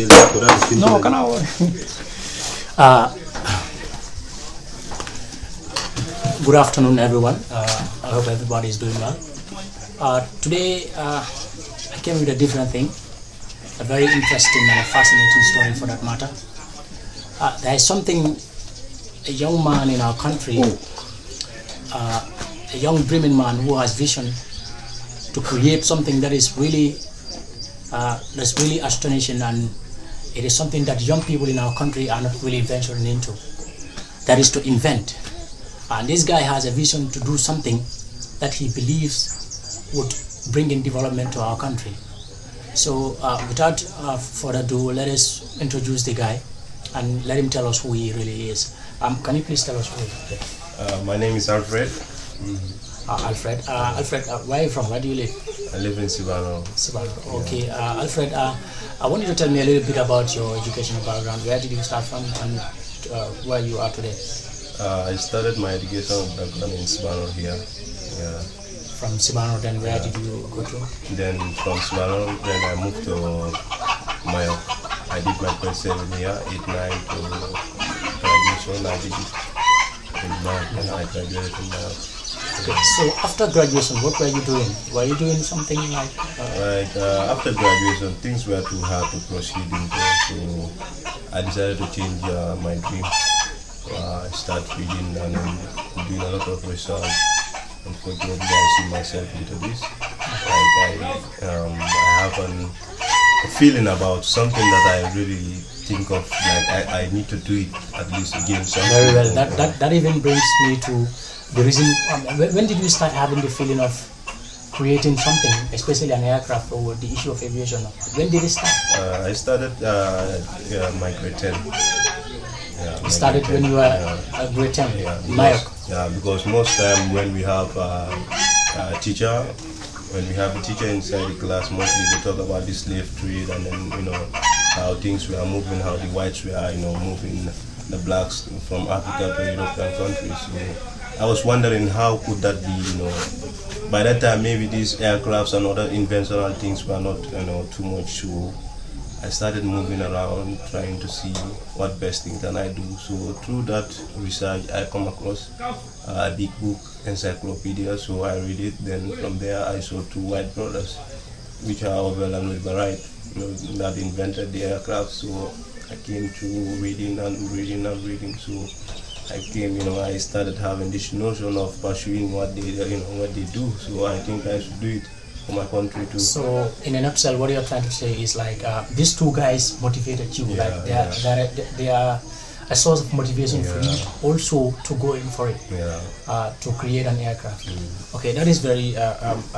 No, can I? uh, Good afternoon, everyone. I hope everybody is doing well. Today, I came with a different thing, a very interesting and a fascinating story for that matter. There is something, a young man in our country, a young dreaming man who has vision to create something that is really astonishing, and it is something that young people in our country are not really venturing into. That is to invent. And this guy has a vision to do something that he believes would bring in development to our country. So without further ado, let us introduce the guy and let him tell us who he really is. Can you please tell us who he is? My name is Alfred. Alfred, where are you from? Where do you live? I live in Sibanor. Sibanor. Okay. Alfred, I want you to tell me a little bit about your educational background. Where did you start from and where you are today? I started my educational background in Sibanor here. Yeah. From Sibanor, then where did you go to? Then from Sibanor, then I moved to Mayo. I did my first 7 year, 8, 9 to graduation. I did it in Mayo, and I graduated in Mayo. Okay, so after graduation, what were you doing? Were you doing something like... after graduation, things were too hard to proceed into, so I decided to change my dream. I started reading and doing a lot of research. Unfortunately, I see myself into this. I have a feeling about something that I really think of, like I need to do it at least again. Very well. That even brings me to the reason. When did you start having the feeling of creating something, especially an aircraft or the issue of aviation? When did it start? I started my grade 10. Yeah, you started when you were grade 10? Yeah, because most time when we have a teacher, inside the class, mostly they talk about the slave trade and then how things were moving, how the whites were moving the blacks from Africa to European countries. So I was wondering how could that be. By that time maybe these aircrafts and other inventional things were not too much. So I started moving around trying to see what best thing can I do. So through that research I come across a big book, Encyclopedia, so I read it. Then from there I saw 2 white brothers, which are Orwell and Wright, that invented the aircraft. So I came to reading and reading. So I came, I started having this notion of pursuing what they do. So I think I should do it for my country too. So in a nutshell, what you're trying to say is like these 2 guys motivated you. Yeah, like they are a source of motivation for you also to go in for it. Yeah. To create an aircraft. Okay, that is very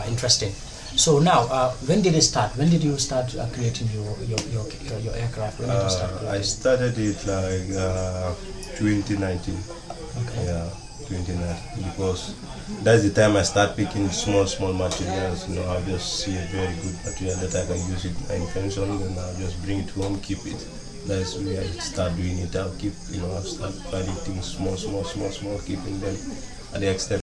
interesting. So now, when did it start? When did you start creating your aircraft? When did you start creating? I started it like 2019. Okay. Yeah, 2019, because that's the time I start picking small materials. I'll just see a very good material that I can use it in my invention, and I'll just bring it home, keep it. That's where I start doing it. I'll keep, I'll start finding things small, keeping them at the extent.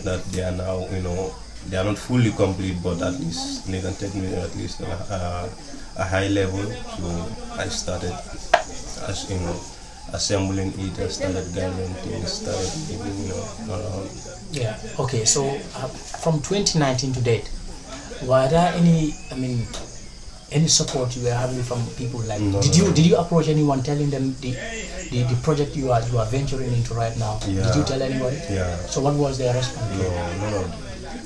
that they are now, they are not fully complete, but at least they can take me at least a high level. So I started as assembling it. I started gathering things, started moving around. Yeah. Okay. So from 2019 to date, were there any support you were having from people? Like, did you approach anyone telling them the project you are venturing into right now? Yeah. Did you tell anybody? Yeah. So what was their response? No.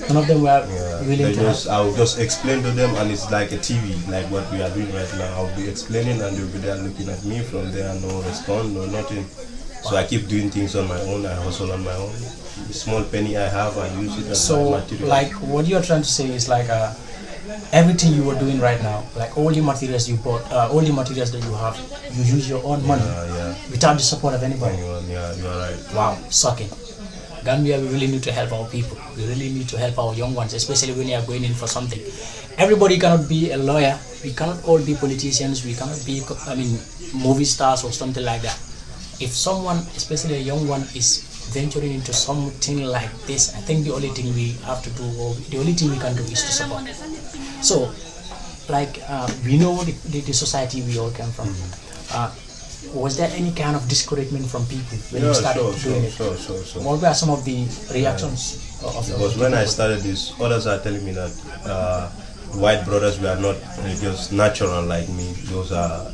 None of them were willing to help? I'll just explain to them, and it's like a TV, like what we are doing right now. I'll be explaining, and they'll be there looking at me. From there, no response, no nothing. So I keep doing things on my own. I hustle on my own. The small penny I have, I use it as my material. Like, what you're trying to say is like everything you are doing right now, like all the materials you bought, all the materials that you have, you use your own money without the support of anybody. Yeah, you are right. Wow, sucking. Gambia, we really need to help our people. We really need to help our young ones, especially when they are going in for something. Everybody cannot be a lawyer. We cannot all be politicians. We cannot be, movie stars or something like that. If someone, especially a young one, is venturing into something like this, I think the only thing we have to do, or the only thing we can do, is to support. So, like, we know the society we all come from. Was there any kind of discouragement from people when you started doing it? Sure. What were some of the reactions of the Because when I started this, others are telling me that white brothers were not just natural like me. Those are,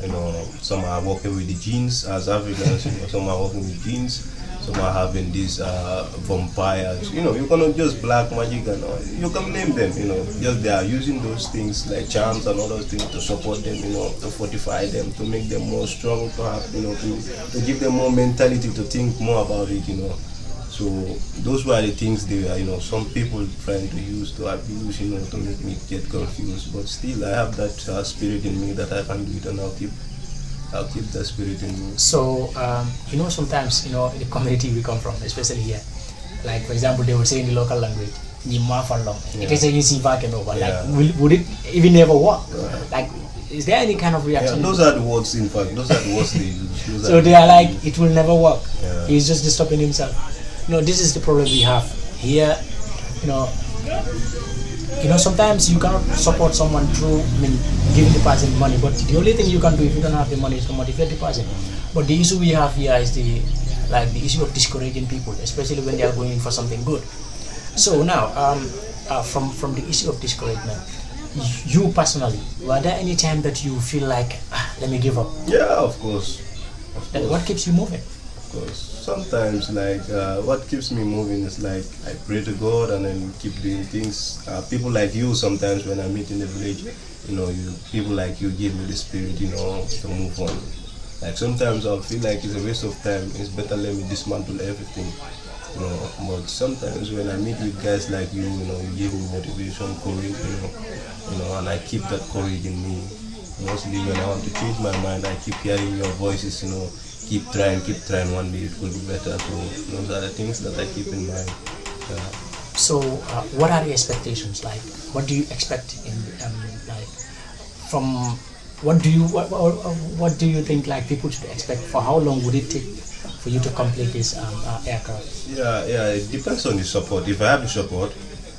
some are working with the genes as Africans, some are working with genes. Some are having these vampires, you cannot just black magic and all. You can name them, just they are using those things like charms and all those things to support them, to fortify them, to make them more strong, to have, to give them more mentality to think more about it, So those were the things they were, some people trying to use to abuse, to make me get confused. But still, I have that spirit in me that I can do it, and I'll keep that spirit in me. So, sometimes, in the community we come from, especially here, like, for example, they will say in the local language, it is a easy vacuum over. Like, would it even ever work? Like, is there any kind of reaction? Yeah, those are the words, in fact, those are the words they use. So they are like, it will never work. Yeah. He's just disturbing himself. This is the problem we have here, sometimes you cannot support someone through giving the person money, but the only thing you can do if you don't have the money is to motivate the person. But the issue we have here is the issue of discouraging people, especially when they are going in for something good. So now, from the issue of discouragement, you personally, were there any time that you feel like, let me give up? Yeah, of course. Then what keeps you moving? Of course. Sometimes, what keeps me moving is I pray to God and then keep doing things. People like you, sometimes when I meet in the village, people like you give me the spirit, to move on. Like, sometimes I'll feel like it's a waste of time. It's better let me dismantle everything, But sometimes when I meet with guys like you, you give me motivation, courage, and I keep that courage in me. Mostly when I want to change my mind, I keep hearing your voices, keep trying, one day it will be better. So those are the things that I keep in mind. So what are the expectations like? What do you expect in from what do you think people should expect? For how long would it take for you to complete this aircraft? Yeah, it depends on the support. If I have the support,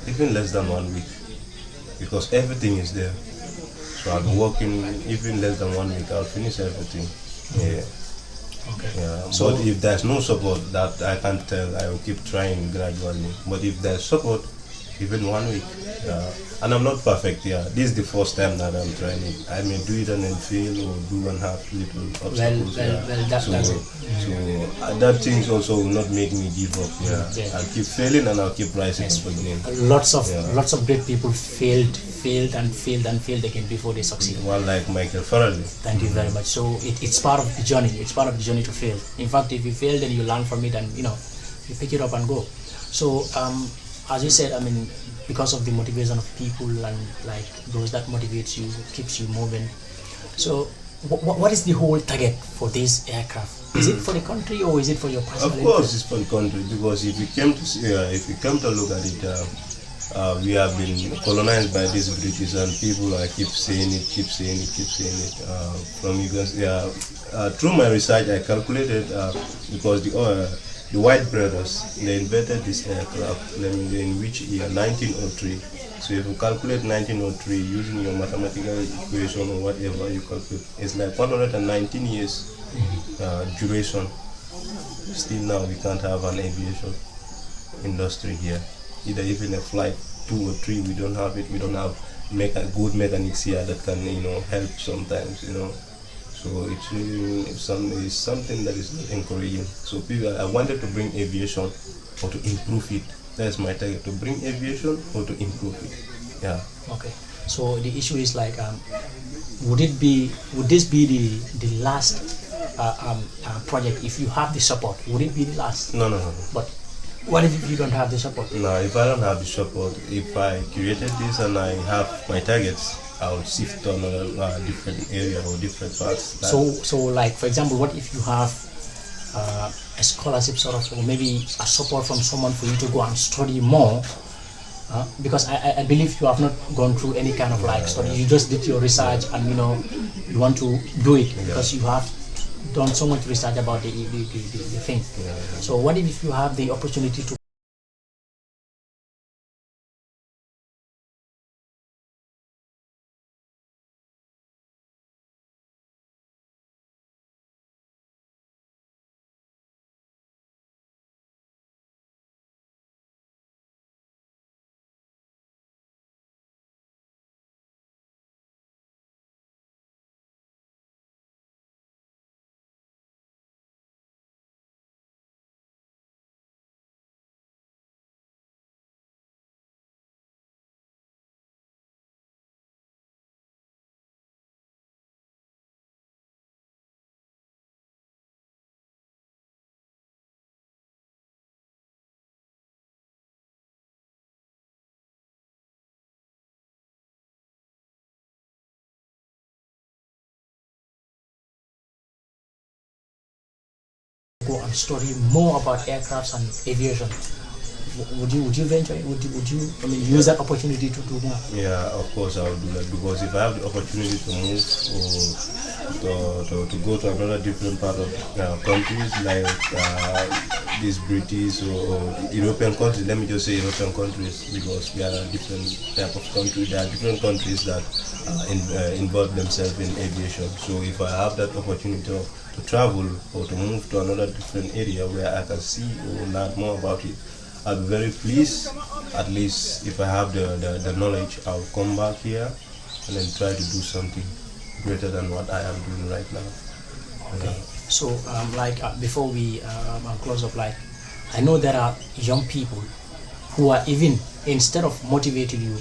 even less than 1 week, because everything is there. So I'll be working even less than 1 week. I'll finish everything. Yeah. Okay. Yeah. So, but if there's no support, that I can't tell, I will keep trying gradually. But if there's support, even 1 week. And I'm not perfect. This is the first time that I'm trying it. I may do it and then fail, or do and have little obstacles. That's it. So that things also will not make me give up. I'll keep failing and I'll keep rising up again. Lots of great people failed again before they succeed. One like Michael Farrelly. Thank you very much. So it's part of the journey. It's part of the journey to fail. In fact, if you fail, then you learn from it and you pick it up and go. So as you said, because of the motivation of people and those that motivates you, keeps you moving. So what is the whole target for this aircraft? Is it for the country or is it for your personal interest? Of course, it's for the country, because if you come to look at it, we have been colonized by these British, and people keep saying it. From you guys, through my research, I calculated because the White brothers, they invented this aircraft in which year? 1903. So if you calculate 1903 using your mathematical equation or whatever you calculate, it's like 119 years duration. Still now we can't have an aviation industry here. Either even a flight 2 or 3, we don't have it. We don't have good mechanics here that can help sometimes. So it's really something that is not encouraging. So people, I wanted to bring aviation or to improve it. That's my target, to bring aviation or to improve it. Yeah. Okay. So the issue is like, would this be the last project? If you have the support, would it be the last? No. But what if you don't have the support? No, if I don't have the support, if I created this and I have my targets, I will shift to another different area or different parts. So like, for example, what if you have a scholarship sort of, or maybe a support from someone for you to go and study more? Because I believe you have not gone through any kind of like study. You just did your research and you want to do it because you have done so much research about the thing. So what if you have the opportunity to go and study more about aircrafts and aviation? Would you venture? Would you use that opportunity to do more? Yeah, of course I will do that, because if I have the opportunity to move or to go to another different part of countries like these British or European countries, let me just say European countries, because we are a different type of country. There are different countries that involve themselves in aviation. So if I have that opportunity to travel or to move to another different area where I can see or learn more about it, I'll be very pleased. At least if I have the knowledge, I'll come back here and then try to do something greater than what I am doing right now. Okay. So before we close up, like, I know there are young people who are, even instead of motivating you,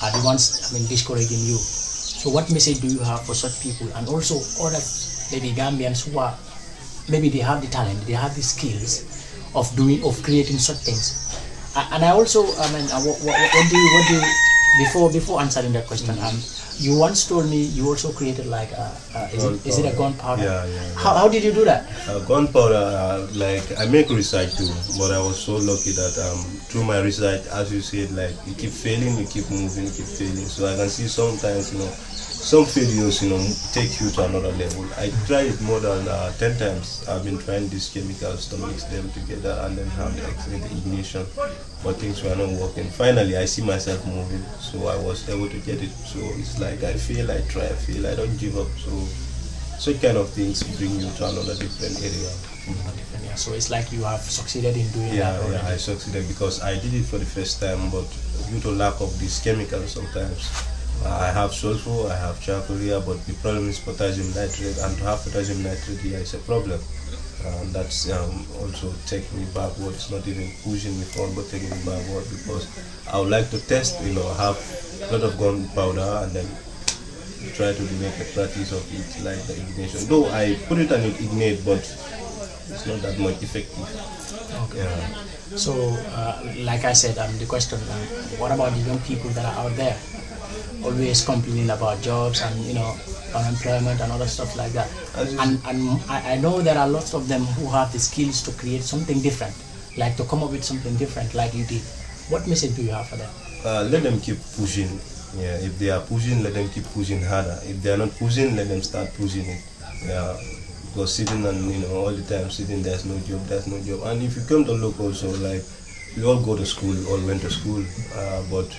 are the ones discouraging you. So what message do you have for such people, and also other maybe Gambians who are, maybe they have the talent, they have the skills of creating such things? And I also, what do you, before answering that question, you once told me you also created like is it a gunpowder? Yeah. How did you do that? Gunpowder, like I make research too, but I was so lucky that through my research, as you said, like you keep failing, you keep moving, you keep failing. So I can see sometimes, some failures, take you to another level. I tried it more than 10 times. I've been trying these chemicals to mix them together and then have the ignition, but things were not working. Finally, I see myself moving, so I was able to get it. So it's like I fail, I try, I fail, I don't give up. So such kind of things bring you to another different area. Yeah, so it's like you have succeeded in doing that already. Yeah, I succeeded because I did it for the first time, but due to lack of these chemicals sometimes. I have sulfur, I have charcoal here, but the problem is potassium nitrate, and to have potassium nitrate here is a problem. That's also taking me backwards, not even pushing me forward, but taking me backward, because I would like to test, have a lot of gunpowder and then try to make a practice of it, like the ignition. Though I put it on ignite, but it's not that much effective. Okay. Yeah. So, like I said, the question, what about the young people that are out there, always complaining about jobs and unemployment and other stuff like that? And I know there are lots of them who have the skills to create something different, like to come up with something different, like you did. What message do you have for them? Let them keep pushing. Yeah, if they are pushing, let them keep pushing harder. If they are not pushing, let them start pushing it. Yeah, because sitting and all the time sitting, there's no job. And if you come to look also, like, we all go to school, we all went to school, but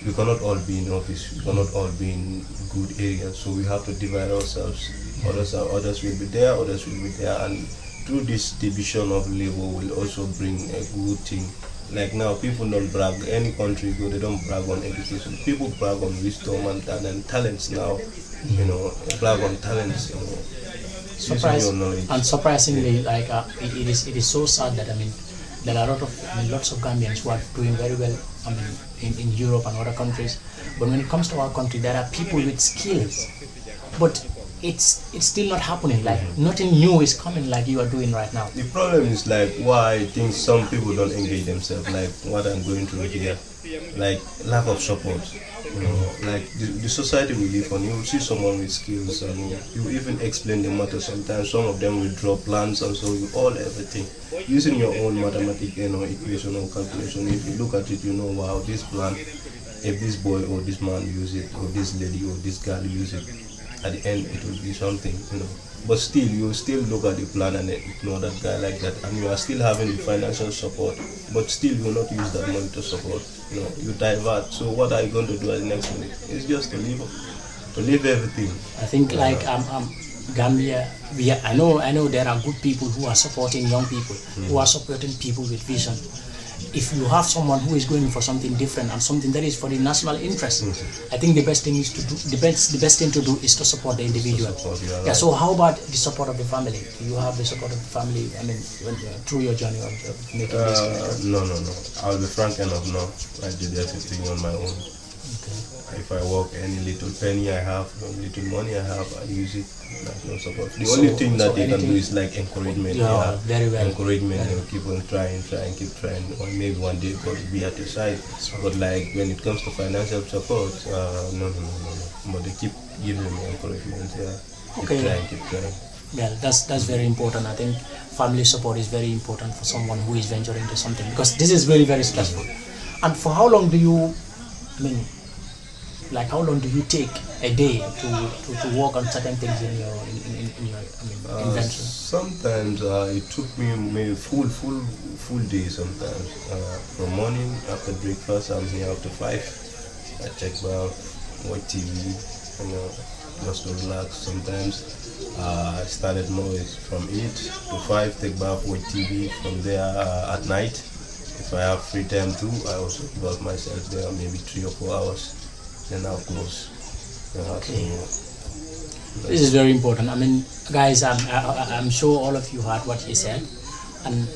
we cannot all be in office, we cannot all be in good areas, so we have to divide ourselves. Others will be there, and through this division of labor will also bring a good thing. Like now, people don't brag. Any country go, they don't brag on education. People brag on wisdom and talents now. Brag on talents. Surprisingly, like it is so sad that there are lots of Gambians who are doing very well. In Europe and other countries, but when it comes to our country, there are people with skills, but it's still not happening. Like nothing new is coming like you are doing right now. The problem is like why I think some people don't engage themselves, like what I'm going through here, like lack of support. Like the society we live on, you will see someone with skills and you even explain the matter. Sometimes some of them will draw plans and so you everything using your own mathematical equation or calculation. If you look at it, wow, this plan, if this boy or this man use it, or this lady or this girl use it, at the end it will be something, But still, you still look at the plan and ignore that guy like that, and you are still having the financial support, but still you will not use that money to support. You divert. So what are you going to do at the next minute? It's just to leave everything. I think Gambia, I know there are good people who are supporting young people, who are supporting people with vision. If you have someone who is going for something different and something that is for the national interest, I think the best thing is to do. The best thing to do is to support the individual. Yeah. So how about the support of the family? Do you have the support of the family? Through your journey of making this? No. I'll be frank enough. No, I did everything on my own. Okay. If I work any little penny I have, little money I have, I use it. There's no support. The only thing that they can do is like encouragement. Yeah, very well. Encouragement, keep on trying, keep trying. Or maybe one day God will be at your side. But like when it comes to financial support, no. But they keep giving me encouragement. Yeah. Keep trying. Yeah, that's very important. I think family support is very important for someone who is venturing into something, because this is really very stressful. And for how long do you, how long do you take a day to work on certain things in your invention? Sometimes it took me maybe full day sometimes. From morning after breakfast, I'm here up to 5. I check bath, watch TV, just to relax. Sometimes I started more from 8 to 5, take bath, watch TV. From there at night, if I have free time too, I also work myself there maybe 3 or 4 hours. Then I'll close. Okay. This is very important. Guys, I'm sure all of you heard what he said, and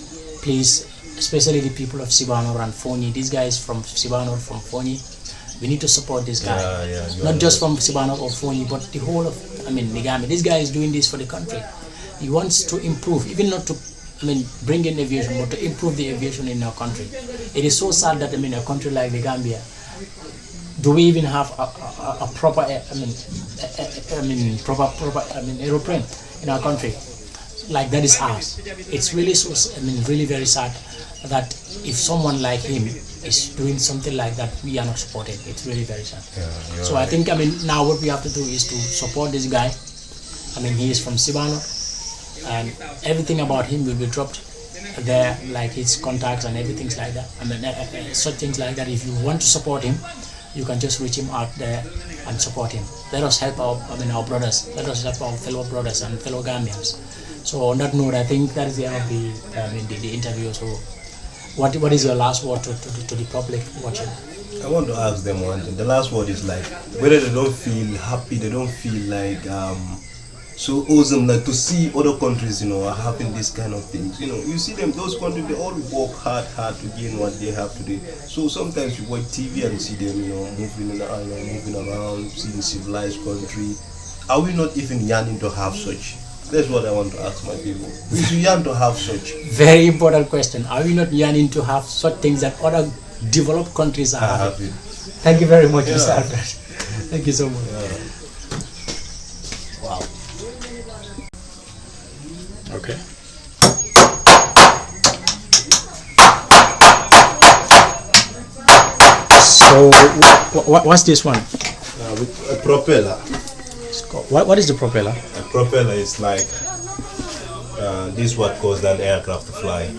please, especially the people of Sibanor and Foni, these guys from Sibanor, from Foni, we need to support this guy. Not just from Sibanor or Foni, but the whole of Gambia. This guy is doing this for the country. He wants to improve, even not to bring in aviation, but to improve the aviation in our country. It is so sad that a country like the Gambia, do we even have a proper aeroplane in our country? Like that is ours. It's really really very sad that if someone like him is doing something like that, we are not supporting. It's really very sad. So right. I think now what we have to do is to support this guy. He is from Sibanor, and everything about him will be dropped there, like his contacts and everything like that. Such things like that. If you want to support him, you can just reach him out there and support him. Let us help our brothers. Let us help our fellow brothers and fellow Gambians. So on that note, I think that is the end of the interview. So what is your last word to the public watching? I want to ask them one thing. The last word is like whether they don't feel happy, they don't feel like so awesome, like to see other countries, are having this kind of things. You see them, those countries, they all work hard to gain what they have today. So sometimes you watch TV and see them, moving around, seeing civilized country. Are we not even yearning to have such? That's what I want to ask my people. We should yearn to have such. Very important question. Are we not yearning to have such things that other developed countries are having? Thank you very much, Mr. Alfred. Thank you so much. Wow. Okay. So, what's this one? A propeller. What is the propeller? A propeller is like this is what caused an aircraft to fly.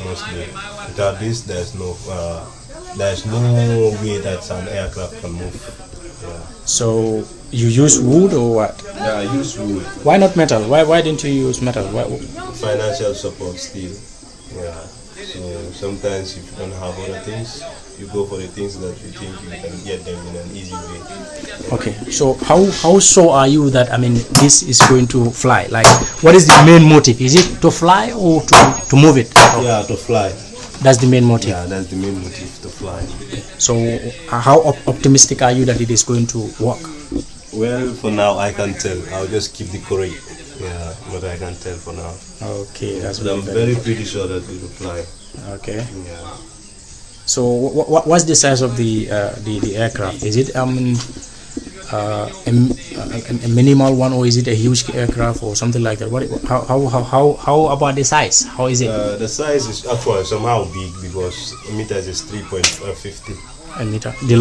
Honestly, without this, there's no way that an aircraft can move. So you use wood or what? Yeah, I use wood. Why not metal? Why didn't you use metal? Why? Financial support still. Yeah. So sometimes if you don't have other things, you go for the things that you think you can get them in an easy way. Okay. So how sure are you that this is going to fly? Like, what is the main motive? Is it to fly or to move it? Yeah, to fly. That's the main motive. Yeah, that's the main motive, to fly. So how optimistic are you that it is going to work? Well, for now I can't tell. I'll just keep the courage. Yeah, but I can't tell for now. Okay, that's I'm very pretty sure that it will fly. Okay. Yeah. So what's the size of the aircraft? Is it a minimal one, or is it a huge aircraft or something like that? How about the size? How is it? The size is actually somehow big because meters is 3.50. A meter. The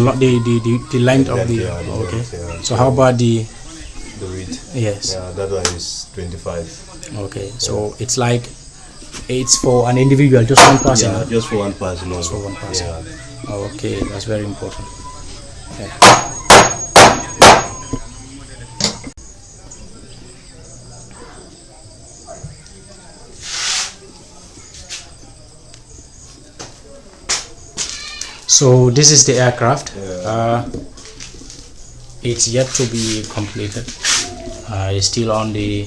length of the. Okay. Yeah. So how about the width? Yes. Yeah, that one is 25. Okay. So it's like it's for an individual, just one person. Yeah, just for one person. Just for one person. Yeah. Okay, that's very important. Yeah. So this is the aircraft. It's yet to be completed. It's still on the.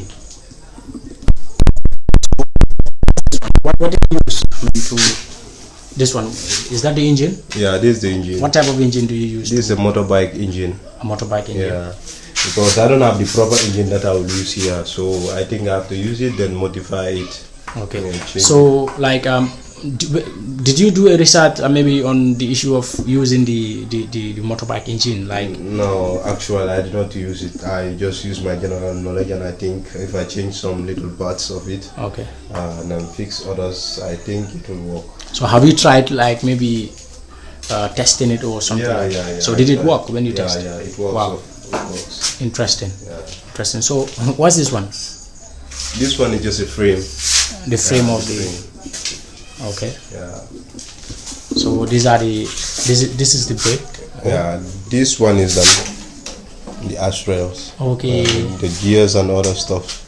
What did you use to this one? Is that the engine? Yeah, this is the engine. What type of engine do you use? This is a motorbike engine. A motorbike engine. Yeah, because I don't have the proper engine that I will use here, so I think I have to use it, then modify it. Okay. So like did you do a research maybe on the issue of using the motorbike engine? Like no, actually I did not use it. I just use my general knowledge, and I think if I change some little parts of it, okay, and then fix others, I think it will work. So have you tried like maybe testing it or something? Yeah. So did it work when you tested? Yeah, it works. Wow. It works. Interesting. Yeah. Interesting. So what's this one? This one is just a frame. The frame of the. Frame. Okay. Yeah. So these are this is the brake. Yeah. This one is the ash rails. Okay. The gears and other stuff.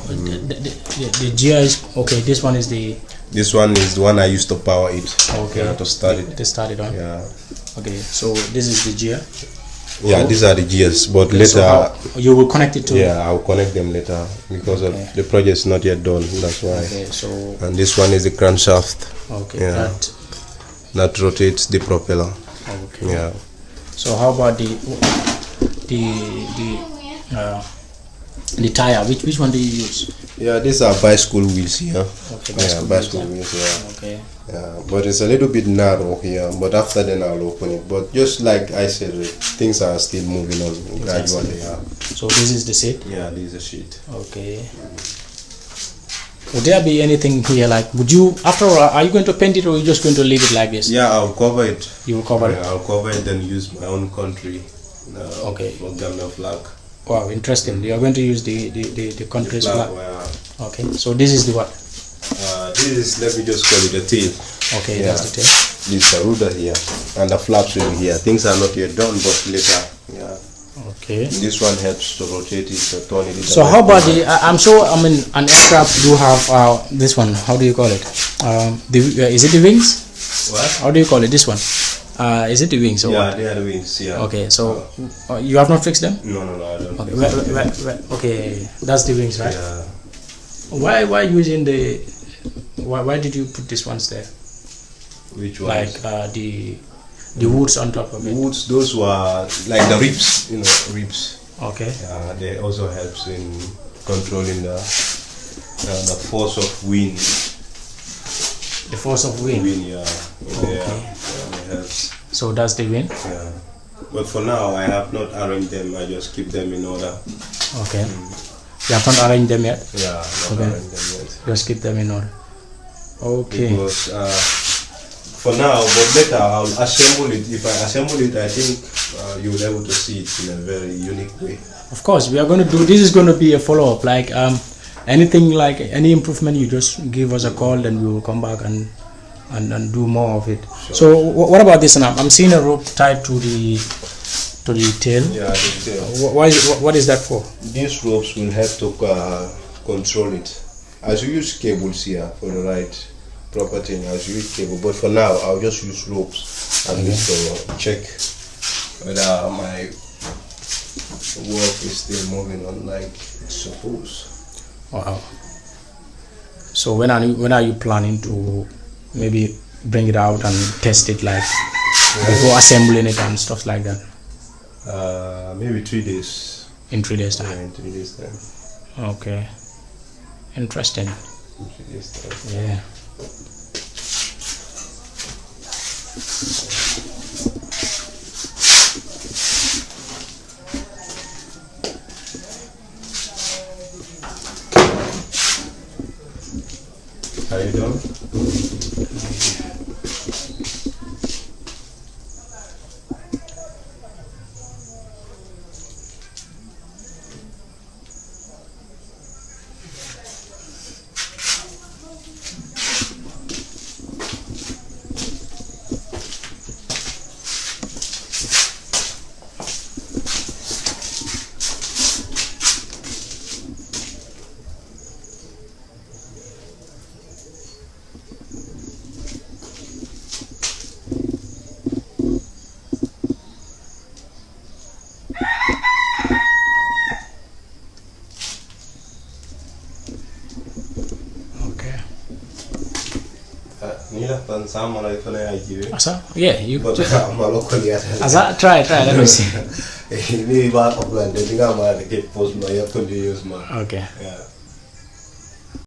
The gear is okay. This one is the. This one is the one I used to power it. Okay. Yeah, to start it. To start it on. Yeah. Okay. So this is the gear. Yeah, these are the gears, but later so you will connect it to. Yeah, I'll connect them later because of the project is not yet done. That's why. Okay. So. And this one is the crankshaft. Okay. Yeah. That rotates the propeller. Okay. Yeah. So how about the tire? Which one do you use? Yeah, these are bicycle wheels here. Okay. Bicycle wheels. Yeah. Okay. Yeah, but it's a little bit narrow here. But after then I'll open it. But just like I said, things are still moving on gradually. Yeah. So this is the seat. Yeah, this is a sheet. Okay. Would there be anything here like? Would you after all? Are you going to paint it or are you just going to leave it like this? Yeah, I'll cover it. You will cover it. I'll cover it and use my own country. Okay. For Gambia flag. Wow, interesting. You are going to use the country's flag. Yeah. Okay. So this is the what? This is, let me just call it a tail. Okay, yeah. That's the tail. This is the rudder here, and the flaps will be here. Things are not yet done, but later. Yeah. Okay. This one helps to rotate it, to turn it. So how about the? I'm sure. I mean, an aircraft do have this one. How do you call it? Is it the wings? What? How do you call it? This one. Is it the wings or yeah, what? they are the wings. Yeah. Okay, so you have not fixed them? No, I don't. Okay, okay, that's the wings, right? Yeah. Why using the? Why did you put these ones there? Which ones? Like the woods on top of it. Woods. Those were like the ribs. Ribs. Okay. They also helps in controlling the force of wind. The force of wind. Yeah. Okay. It helps. So that's the wind. Yeah. But for now, I have not arranged them. I just keep them in order. Okay. You have not arranged them yet? Yeah, not arranged them yet. Just keep them in order. Okay. Because for now, but later I'll assemble it. If I assemble it, I think you'll be able to see it in a very unique way. Of course, we are going to do. This is going to be a follow-up. Like anything like any improvement, you just give us a call, then we will come back and do more of it. Sure. So what about this now? I'm seeing a rope tied to the tail. Yeah, the tail. What is that for? These ropes will help to control it. As you use cables here for the right proper thing, as you use cable. But for now, I'll just use ropes and least to check whether my work is still moving on like it's supposed. Wow. So when are you planning to maybe bring it out and test it, like before assembling it and stuff like that? Maybe 3 days. In 3 days time. Yeah, in 3 days time. Okay. Interesting. In 3 days time. Yeah. How you doing? Asa? Yeah, you but Asa, try, let me see. Ini back of land, jadi nggak mau get post my continuous man. Okay. Yeah.